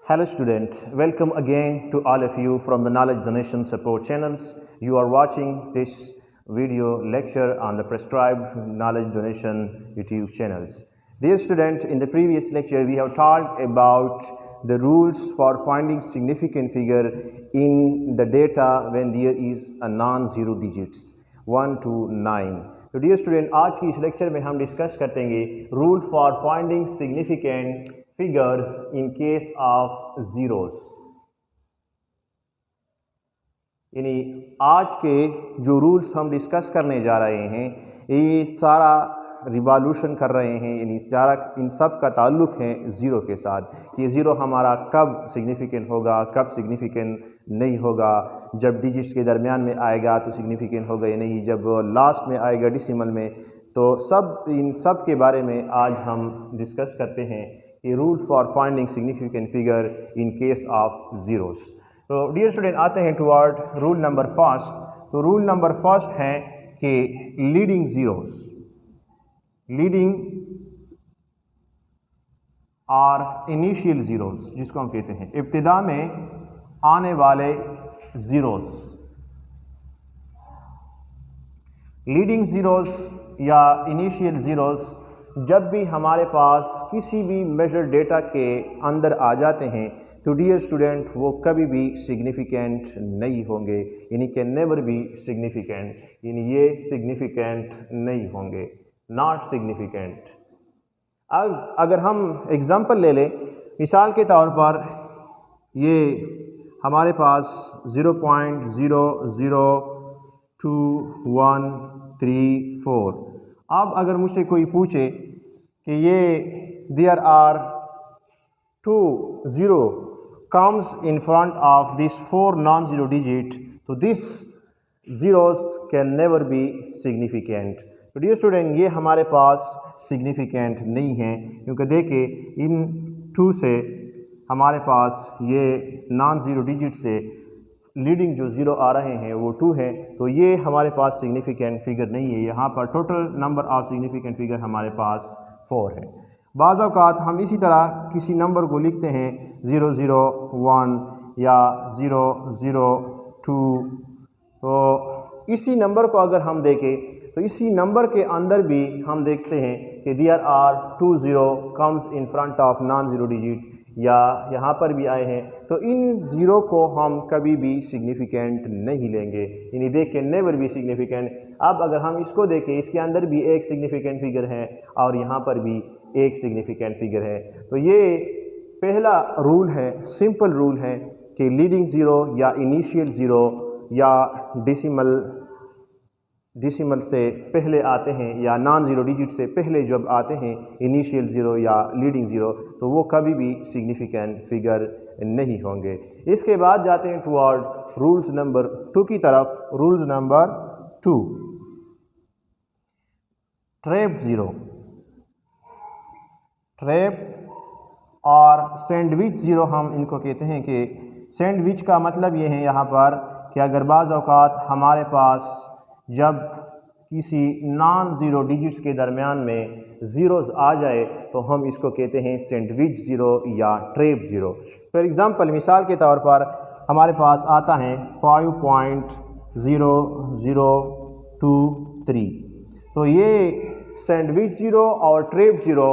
Hello student, welcome again to all of you from the Knowledge Donation Support channels. You are watching this video lecture on the prescribed Knowledge Donation YouTube channels. Dear student, in the previous lecture we have talked about the rules for finding significant figure in the data when there is a non-zero digits 1 to 9. तो dear student, आज की इस lecture में हम discuss करेंगे rule for finding significant figures in case of zeros. यानी आज के जो रूल्स हम डिस्कस करने जा रहे हैं ये सारा रिवॉल्यूशन कर रहे हैं, यानी सारा इन सब का ताल्लुक है ज़ीरो के साथ कि ज़ीरो हमारा कब सिग्निफिकेंट होगा, कब सिग्निफिकेंट नहीं होगा, जब डिजिट्स के दरमियान में आएगा तो सिग्निफिकेंट होगा या नहीं, जब लास्ट में आएगा डेसिमल में। तो इन सब के बारे में आज हम डिस्कस करते हैं कि rule for finding significant figure in case of zeros. तो डियर स्टूडेंट, आते हैं टुवर्ड रूल नंबर फर्स्ट। तो रूल नंबर फर्स्ट है कि लीडिंग ज़ीरोस, लीडिंग और इनिशियल ज़ीरोस जिसको हम कहते हैं इब्तिदा में आने वाले ज़ीरोस, लीडिंग ज़ीरोस या इनिशियल ज़ीरोस जब भी हमारे पास किसी भी मेजर डेटा के अंदर आ जाते हैं तो डियर स्टूडेंट वो कभी भी सिग्निफिकेंट नहीं होंगे, यानी कैन नेवर बी सिग्निफिकेंट, यानी ये सिग्निफिकेंट नहीं होंगे, नॉट सिग्निफिकेंट। अगर हम एग्जांपल ले लें, मिसाल के तौर पर ये हमारे पास 0.002134। अब अगर मुझसे कोई पूछे कि ये there are 2 0 comes in front of this 4 non-zero digit, तो this zeros can never be significant। तो डियर स्टूडेंट ये हमारे पास सिग्निफिकेंट नहीं है, क्योंकि देखिए इन 2 से हमारे पास ये नॉन ज़ीरो डिजिट से लीडिंग जो ज़ीरो आ रहे हैं वो 2 हैं, तो ये हमारे पास सिग्निफिकेंट फिगर नहीं है। यहाँ पर total number of significant figure हमारे पास 4 है। बाज़ औक़ात हम इसी तरह किसी नंबर को लिखते हैं 001 या 002, तो इसी नंबर को अगर हम देखें तो इसी नंबर के अंदर भी हम देखते हैं कि there are 2 0 comes in front of non zero digit, या यहाँ पर भी आए हैं, तो इन ज़ीरो को हम कभी भी सिग्निफिकेंट नहीं लेंगे, यानी देख के नेवर भी सिग्निफिकेंट। अब अगर हम इसको देखें, इसके अंदर भी एक सिग्निफिकेंट फिगर है और यहाँ पर भी एक सिग्निफिकेंट फिगर है। तो ये पहला रूल है, सिंपल रूल है कि लीडिंग ज़ीरो या इनिशियल ज़ीरो या डेसिमल से पहले आते हैं या नॉन ज़ीरो डिजिट से पहले जब आते हैं इनिशियल ज़ीरो या लीडिंग ज़ीरो, तो वो कभी भी सिग्निफिकेंट फिगर नहीं होंगे। इसके बाद जाते हैं टुवर्ड रूल्स नंबर 2 की तरफ। Rules number 2, trapped zero, trap और सैंडविच ज़ीरो हम इनको कहते हैं। कि सैंडविच का मतलब ये है यहाँ पर कि अगर बाज़ औक़ात हमारे पास जब किसी नॉन ज़ीरो डिजिट्स के दरमियान में ज़ीरोज़ आ जाए तो हम इसको कहते हैं सैंडविच ज़ीरो या ट्रैप ज़ीरो। फॉर एग्ज़ाम्पल, मिसाल के तौर पर हमारे पास आता है 5.0023, तो ये सैंडविच ज़ीरो और ट्रैप ज़ीरो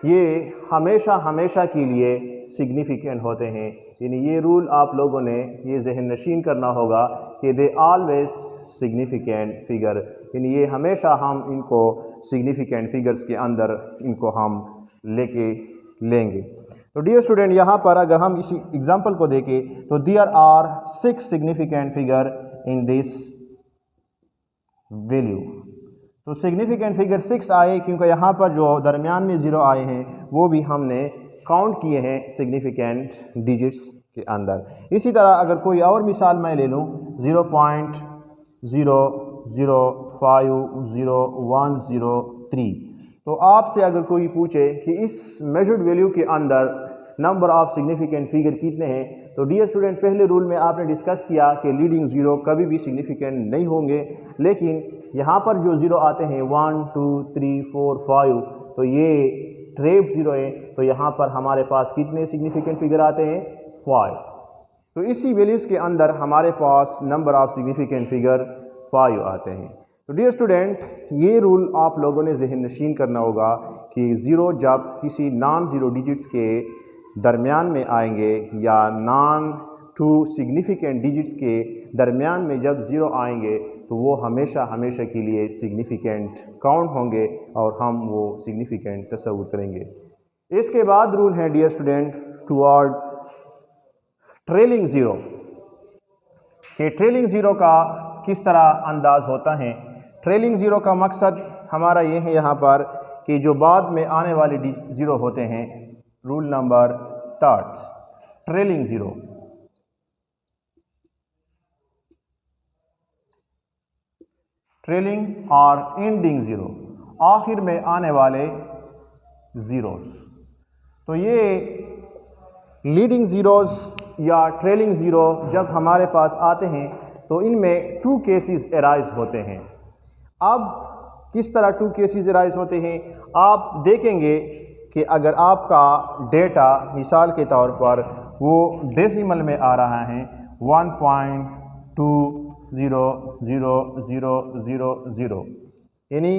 ये हमेशा के लिए सिग्निफिकेंट होते हैं, यानी ये रूल आप लोगों ने ये जहन नशीन करना होगा कि दे ऑलवेज सिग्निफिकेंट फिगर, यानी ये हमेशा हम इनको सिग्निफिकेंट फिगर्स के अंदर इनको हम लेंगे। तो डियर स्टूडेंट, यहाँ पर अगर हम इसी एग्जांपल को देखें तो there are 6 significant figure in this value. तो सिग्निफिकेंट फिगर 6 आए क्योंकि यहाँ पर जो दरमियान में ज़ीरो आए हैं वो भी हमने काउंट किए हैं सिग्निफिकेंट डिजिट्स के अंदर। इसी तरह अगर कोई और मिसाल मैं ले लूँ 0.00500103, तो आपसे अगर कोई पूछे कि इस मेजर्ड वैल्यू के अंदर नंबर ऑफ सिग्निफिकेंट फिगर कितने हैं, तो डियर स्टूडेंट पहले रूल में आपने डिस्कस किया कि लीडिंग ज़ीरो कभी भी सिग्निफिकेंट नहीं होंगे, लेकिन यहाँ पर जो ज़ीरो आते हैं 1 2 3 4 5, तो ये ट्रैप ज़ीरो है, तो यहाँ पर हमारे पास कितने सिग्निफिकेंट फिगर आते हैं 5। तो इसी वैल्यूज़ के अंदर हमारे पास नंबर ऑफ सिग्निफिकेंट फिगर 5 आते हैं। तो डियर स्टूडेंट, ये रूल आप लोगों ने जहन नशीन करना होगा कि ज़ीरो जब किसी नॉन ज़ीरो डिजिट्स के दरमियान में आएंगे या नॉन टू सिग्निफिकेंट डिजिट्स के दरमियान में जब ज़ीरो आएंगे तो वो हमेशा हमेशा के लिए सिग्निफिकेंट काउंट होंगे और हम वो सिग्निफिकेंट तस्वुर करेंगे। इसके बाद रूल है dear student toward trailing zero, कि ट्रेलिंग ज़ीरो का किस तरह अंदाज होता है। ट्रेलिंग ज़ीरो का मकसद हमारा ये है यहाँ पर कि जो बाद में आने वाले ज़ीरो होते हैं। Rule number 3, trailing zero. Trailing और एंडिंग ज़ीरो, आखिर में आने वाले ज़ीरोस। तो ये लीडिंग ज़ीरोस या ट्रेलिंग ज़ीरो जब हमारे पास आते हैं तो इनमें 2 केसेस अराइज होते हैं। अब किस तरह 2 केसेस अराइज होते हैं आप देखेंगे कि अगर आपका डेटा मिसाल के तौर पर वो डेसिमल में आ रहा है 1.2000000, यानी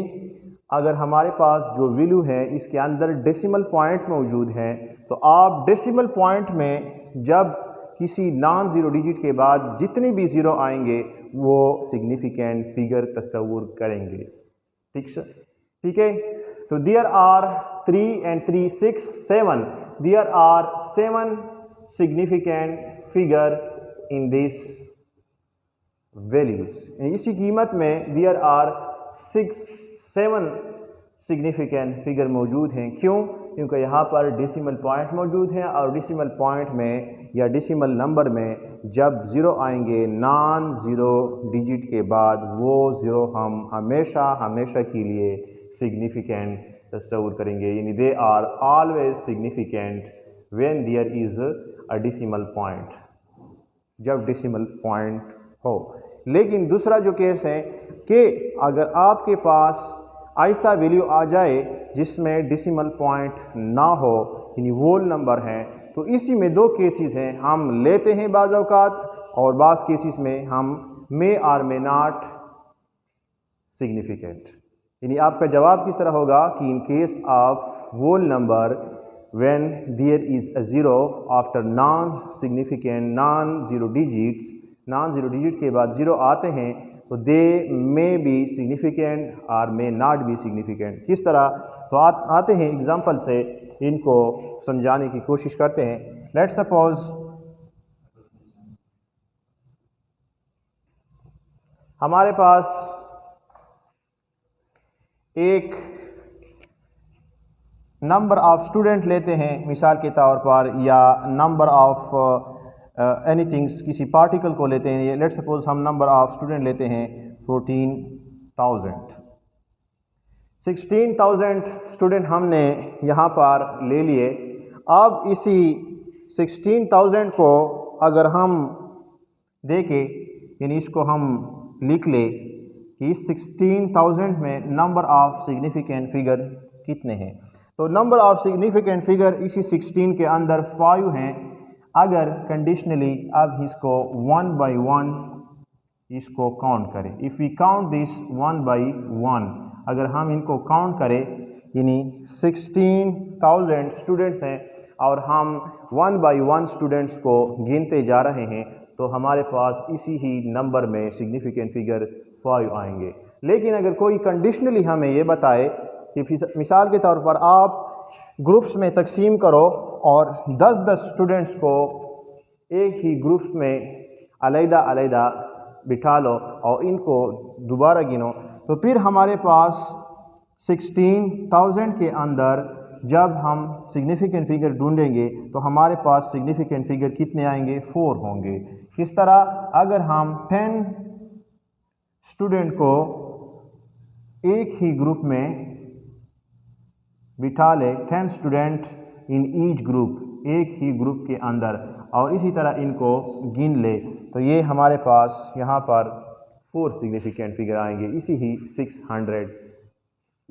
अगर हमारे पास जो वैल्यू है इसके अंदर डेसिमल पॉइंट मौजूद है, तो आप डेसिमल पॉइंट में जब किसी नॉन ज़ीरो डिजिट के बाद जितने भी ज़ीरो आएंगे वो सिग्निफिकेंट फिगर तस्वुर करेंगे। ठीक है। तो there are 3 and 3 6 7, there are 7 significant figure in this values. इसी कीमत में देयर आर 7 सिग्निफिकेंट फिगर मौजूद हैं। क्यों? क्योंकि यहाँ पर डेसिमल पॉइंट मौजूद हैं और डेसिमल पॉइंट में या डेसिमल नंबर में जब ज़ीरो आएंगे नॉन ज़ीरो डिजिट के बाद, वो ज़ीरो हम हमेशा हमेशा के लिए सिग्निफिकेंट तस्वुर करेंगे, यानी they are always significant when there is a decimal point, जब डेसिमल पॉइंट हो। लेकिन दूसरा जो केस है कि अगर आपके पास ऐसा वैल्यू आ जाए जिसमें डेसिमल पॉइंट ना हो, यानी वोल नंबर है, तो इसी में 2 केसेस हैं, हम लेते हैं बाज़ औक़ात और बाज़ केसेस में हम मे और मे नॉट सिग्निफिकेंट। यानी आपका जवाब किस तरह होगा कि in case of whole number when there is a zero after non significant non zero digit के बाद ज़ीरो आते हैं तो दे मे बी सिग्निफिकेंट और मे नॉट बी सिग्निफिकेंट। किस तरह? तो आते हैं एग्जांपल से इनको समझाने की कोशिश करते हैं। लेट्स सपोज हमारे पास एक नंबर ऑफ स्टूडेंट लेते हैं मिसाल के तौर पर, या नंबर ऑफ एनीथिंग्स किसी पार्टिकल को लेते हैं। लेट्स सपोज हम नंबर ऑफ स्टूडेंट लेते हैं 14,000। 16,000 स्टूडेंट हमने यहाँ पर ले लिए। अब इसी 16,000 को अगर हम देखें, यानी इसको हम लिख ले कि इस 16,000 में नंबर ऑफ सिग्निफिकेंट फिगर कितने हैं। तो नंबर ऑफ सिग्निफिकेंट फिगर इसी 16 के अंदर 5 हैं। अगर कंडीशनली अब इसको 1 by 1 इसको काउंट करें, if we count this 1 by 1, अगर हम इनको काउंट करें, यानी 16,000 स्टूडेंट्स हैं और हम 1 by 1 स्टूडेंट्स को गिनते जा रहे हैं, तो हमारे पास इसी ही नंबर में सिग्निफिकेंट फिगर 5 आएंगे। लेकिन अगर कोई कंडीशनली हमें ये बताए कि मिसाल के तौर पर आप ग्रुप्स में तकसीम करो और 10-10 स्टूडेंट्स को एक ही ग्रुप्स में अलग-अलग बिठा लो और इनको दोबारा गिनो, तो फिर हमारे पास 16,000 के अंदर जब हम सिग्निफिकेंट फिगर ढूंढेंगे तो हमारे पास सिग्निफिकेंट फिगर कितने आएंगे? 4 होंगे। किस तरह? अगर हम 10 स्टूडेंट को एक ही ग्रुप में बिठा ले, 10 स्टूडेंट इन ईच ग्रुप, एक ही ग्रुप के अंदर, और इसी तरह इनको गिन ले, तो ये हमारे पास यहाँ पर 4 सिग्निफिकेंट फिगर आएंगे इसी ही 600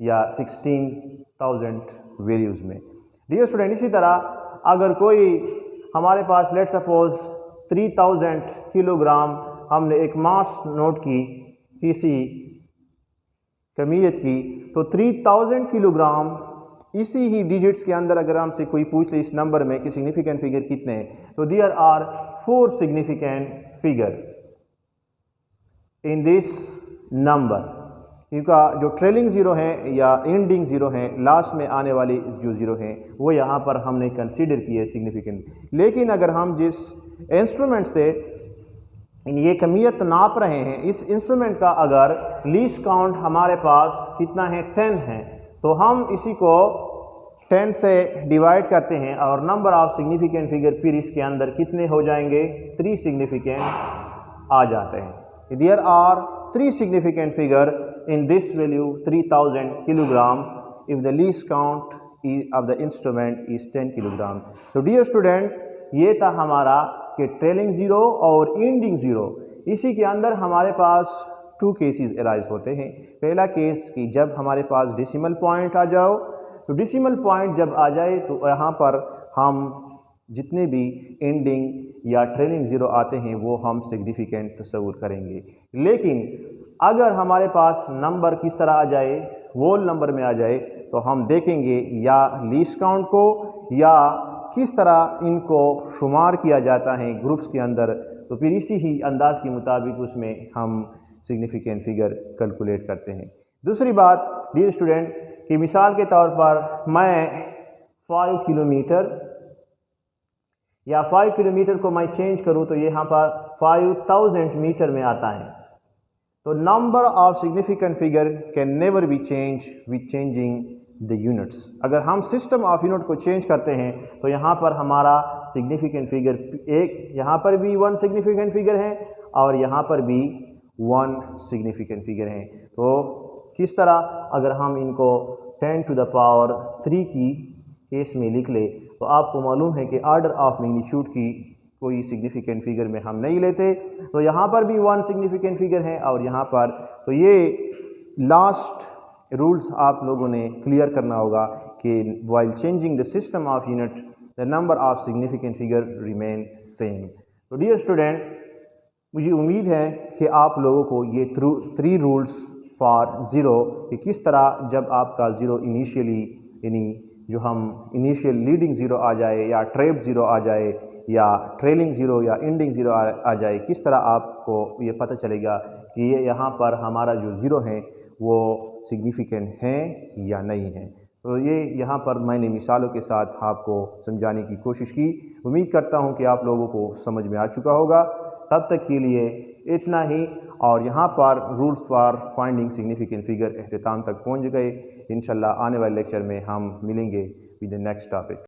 या 16,000 वैल्यूज़ में। डियर स्टूडेंट, इसी तरह अगर कोई हमारे पास लेट सपोज 3000 किलोग्राम हमने एक मास नोट की किसी कमियत की, तो 3000 किलोग्राम इसी ही डिजिट्स के अंदर अगर हमसे कोई पूछ ले इस नंबर में कि सिग्निफिकेंट फिगर कितने हैं, तो there are 4 significant figure in this number. इनका जो ट्रेलिंग ज़ीरो है या एंडिंग ज़ीरो है, लास्ट में आने वाली जो ज़ीरो हैं वो यहाँ पर हमने कंसीडर किए सिग्निफिकेंट। लेकिन अगर हम जिस इंस्ट्रूमेंट से ये कमियत नाप रहे हैं, इस इंस्ट्रूमेंट का अगर लीस्ट काउंट हमारे पास कितना है 10 है, तो हम इसी को 10 से डिवाइड करते हैं और नंबर ऑफ सिग्निफिकेंट फिगर फिर इसके अंदर कितने हो जाएंगे, 3 सिग्निफिकेंट आ जाते हैं। There are 3 significant figure in this value 3000 kilogram if the least count of the instrument is 10 kilogram। तो डियर स्टूडेंट, ये था हमारा कि ट्रेलिंग ज़ीरो और एंडिंग ज़ीरो, इसी के अंदर हमारे पास 2 केसेस अराइज होते हैं। पहला केस कि जब हमारे पास डेसिमल पॉइंट आ जाओ, तो डेसिमल पॉइंट जब आ जाए तो यहाँ पर हम जितने भी एंडिंग या ट्रेलिंग ज़ीरो आते हैं वो हम सिग्निफिकेंट तस्वूर करेंगे। लेकिन अगर हमारे पास नंबर किस तरह आ जाए, वोल नंबर में आ जाए, तो हम देखेंगे या लीस्ट काउंट को या किस तरह इनको शुमार किया जाता है ग्रुप्स के अंदर, तो फिर इसी ही अंदाज के मुताबिक उसमें हम सिग्निफिकेंट फिगर कैलकुलेट करते हैं। दूसरी बात डियर स्टूडेंट कि मिसाल के तौर पर मैं 5 किलोमीटर या 5 किलोमीटर को मैं चेंज करूं तो यहाँ पर 5000 मीटर में आता है। तो number of significant figure can never be change with changing the units. अगर हम सिस्टम ऑफ यूनिट को चेंज करते हैं तो यहाँ पर हमारा सिग्निफिकेंट फिगर एक, यहाँ पर भी 1 सिग्निफिकेंट फिगर है और यहाँ पर भी 1 सिग्निफिकेंट फिगर है। तो किस तरह अगर हम इनको 10 टू द पावर 3 की केस में लिख ले, तो आपको मालूम है कि ऑर्डर ऑफ मैग्नीट्यूड की कोई सिग्निफिकेंट फिगर में हम नहीं लेते। तो यहाँ पर भी 1 सिग्निफिकेंट फिगर है और यहाँ पर, तो ये लास्ट रूल्स आप लोगों ने क्लियर करना होगा कि while changing the system of unit the number of significant figure remain same. तो डियर स्टूडेंट, मुझे उम्मीद है कि आप लोगों को ये 3 रूल्स फॉर ज़ीरो कि किस तरह जब आपका ज़ीरो इनिशियली यानी जो हम इनिशियल लीडिंग ज़ीरो आ जाए या ट्रेप ज़ीरो आ जाए या ट्रेलिंग ज़ीरो या एंडिंग ज़ीरो आ जाए, किस तरह आपको ये पता चलेगा कि ये यहाँ पर हमारा जो ज़ीरो है वो सिग्निफिकेंट है या नहीं है। तो ये यहाँ पर मैंने मिसालों के साथ आपको समझाने की कोशिश की। उम्मीद करता हूँ कि आप लोगों को समझ में आ चुका होगा। तब तक के लिए इतना ही, और यहाँ पर rules for finding significant figure अख्ताम तक पहुँच गए। इंशाल्लाह आने वाले लेक्चर में हम मिलेंगे विद द नेक्स्ट टॉपिक।